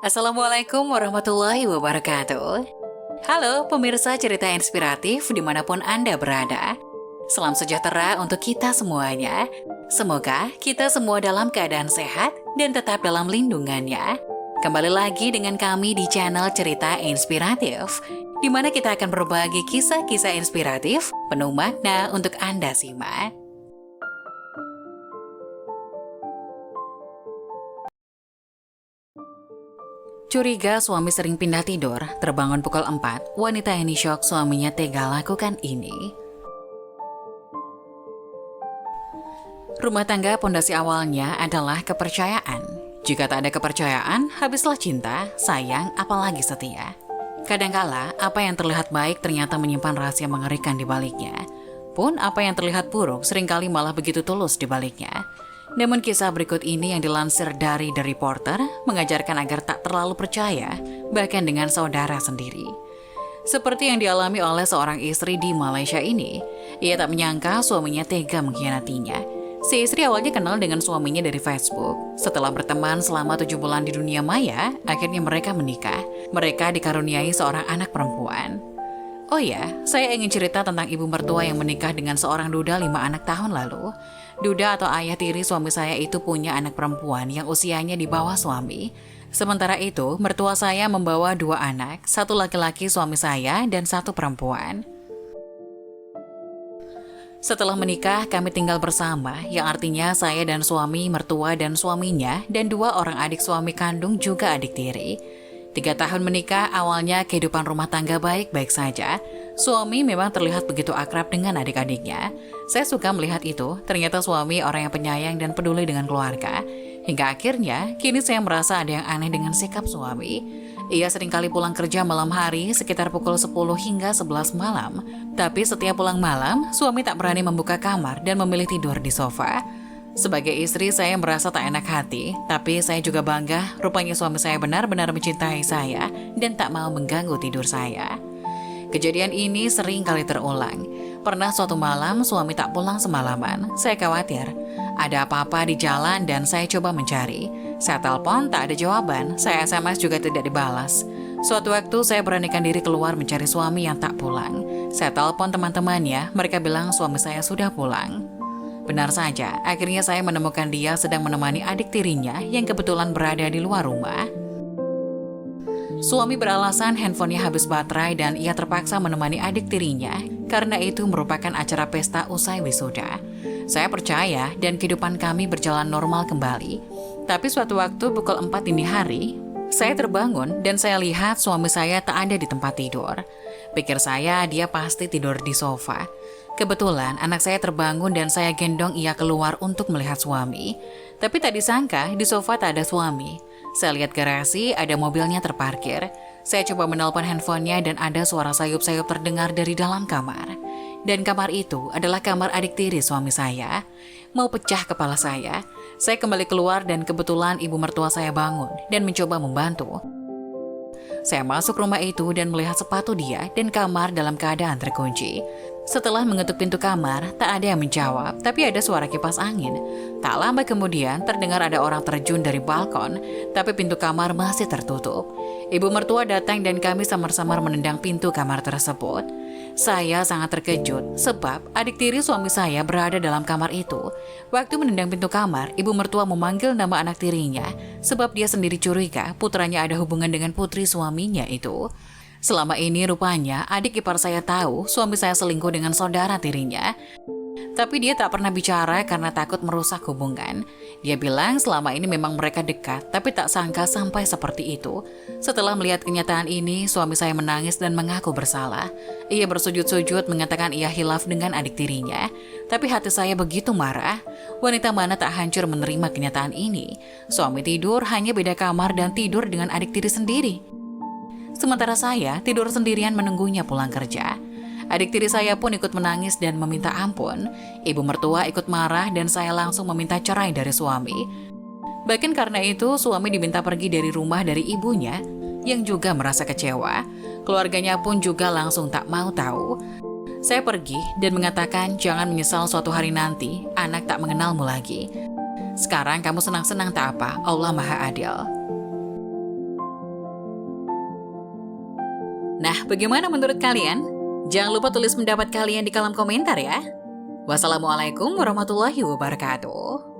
Assalamualaikum warahmatullahi wabarakatuh. Halo pemirsa cerita inspiratif dimanapun Anda berada. Salam sejahtera untuk kita semuanya. Semoga kita semua dalam keadaan sehat dan tetap dalam lindungannya. Kembali lagi dengan kami di channel Cerita Inspiratif, di mana kita akan berbagi kisah-kisah inspiratif penuh makna untuk Anda simak. Curiga suami sering pindah tidur, terbangun pukul 4, wanita ini syok suaminya tega lakukan ini. Rumah tangga pondasi awalnya adalah kepercayaan. Jika tak ada kepercayaan, habislah cinta, sayang, apalagi setia. Kadangkala, apa yang terlihat baik ternyata menyimpan rahasia mengerikan di baliknya. Pun apa yang terlihat buruk seringkali malah begitu tulus di baliknya. Namun kisah berikut ini yang dilansir dari The Reporter mengajarkan agar tak terlalu percaya, bahkan dengan saudara sendiri. Seperti yang dialami oleh seorang istri di Malaysia ini, ia tak menyangka suaminya tega mengkhianatinya. Si istri awalnya kenal dengan suaminya dari Facebook. Setelah berteman selama 7 bulan di dunia maya, akhirnya mereka menikah. Mereka dikaruniai seorang anak perempuan. Oh ya, saya ingin cerita tentang ibu mertua yang menikah dengan seorang duda 5 anak tahun lalu. Duda atau ayah tiri suami saya itu punya anak perempuan yang usianya di bawah suami. Sementara itu, mertua saya membawa 2 anak, 1 laki-laki suami saya dan 1 perempuan. Setelah menikah, kami tinggal bersama, yang artinya saya dan suami, mertua dan suaminya, dan 2 orang adik suami kandung juga adik tiri. 3 tahun menikah, awalnya kehidupan rumah tangga baik-baik saja. Suami memang terlihat begitu akrab dengan adik-adiknya. Saya suka melihat itu, ternyata suami orang yang penyayang dan peduli dengan keluarga. Hingga akhirnya, kini saya merasa ada yang aneh dengan sikap suami. Ia seringkali pulang kerja malam hari sekitar pukul 10 hingga 11 malam. Tapi setiap pulang malam, suami tak berani membuka kamar dan memilih tidur di sofa. Sebagai istri, saya merasa tak enak hati, tapi saya juga bangga rupanya suami saya benar-benar mencintai saya dan tak mau mengganggu tidur saya. Kejadian ini sering kali terulang. Pernah suatu malam suami tak pulang semalaman. Saya khawatir ada apa-apa di jalan dan saya coba mencari. Saya telepon, tak ada jawaban. Saya SMS juga tidak dibalas. Suatu waktu saya beranikan diri keluar mencari suami yang tak pulang. Saya telepon teman-temannya, mereka bilang suami saya sudah pulang. Benar saja, akhirnya saya menemukan dia sedang menemani adik tirinya yang kebetulan berada di luar rumah. Suami beralasan handphonenya habis baterai dan ia terpaksa menemani adik tirinya karena itu merupakan acara pesta usai wisuda. Saya percaya dan kehidupan kami berjalan normal kembali. Tapi suatu waktu pukul 4 dini hari, saya terbangun dan saya lihat suami saya tak ada di tempat tidur. Pikir saya dia pasti tidur di sofa. Kebetulan anak saya terbangun dan saya gendong ia keluar untuk melihat suami. Tapi tak disangka di sofa tak ada suami. Saya lihat garasi ada mobilnya terparkir. Saya coba menelpon handphonenya dan ada suara sayup-sayup terdengar dari dalam kamar. Dan kamar itu adalah kamar adik tiri suami saya. Mau pecah kepala saya. Saya kembali keluar dan kebetulan ibu mertua saya bangun dan mencoba membantu. Saya masuk rumah itu dan melihat sepatu dia dan kamar dalam keadaan terkunci. Setelah mengetuk pintu kamar, tak ada yang menjawab, tapi ada suara kipas angin. Tak lama kemudian, terdengar ada orang terjun dari balkon, tapi pintu kamar masih tertutup. Ibu mertua datang dan kami samar-samar menendang pintu kamar tersebut. Saya sangat terkejut, sebab adik tiri suami saya berada dalam kamar itu. Waktu menendang pintu kamar, ibu mertua memanggil nama anak tirinya, sebab dia sendiri curiga putranya ada hubungan dengan putri suaminya itu. Selama ini rupanya adik ipar saya tahu suami saya selingkuh dengan saudara tirinya. Tapi dia tak pernah bicara karena takut merusak hubungan. Dia bilang selama ini memang mereka dekat, tapi tak sangka sampai seperti itu. Setelah melihat kenyataan ini, suami saya menangis dan mengaku bersalah. Ia bersujud-sujud mengatakan ia hilaf dengan adik tirinya. Tapi hati saya begitu marah. Wanita mana tak hancur menerima kenyataan ini. Suami tidur hanya beda kamar dan tidur dengan adik tiri sendiri. Sementara saya tidur sendirian menunggunya pulang kerja. Adik tiri saya pun ikut menangis dan meminta ampun. Ibu mertua ikut marah dan saya langsung meminta cerai dari suami. Bahkan karena itu suami diminta pergi dari rumah dari ibunya yang juga merasa kecewa. Keluarganya pun juga langsung tak mau tahu. Saya pergi dan mengatakan jangan menyesal suatu hari nanti anak tak mengenalmu lagi. Sekarang kamu senang-senang tak apa, Allah Maha Adil. Nah, bagaimana menurut kalian? Jangan lupa tulis pendapat kalian di kolom komentar ya. Wassalamualaikum warahmatullahi wabarakatuh.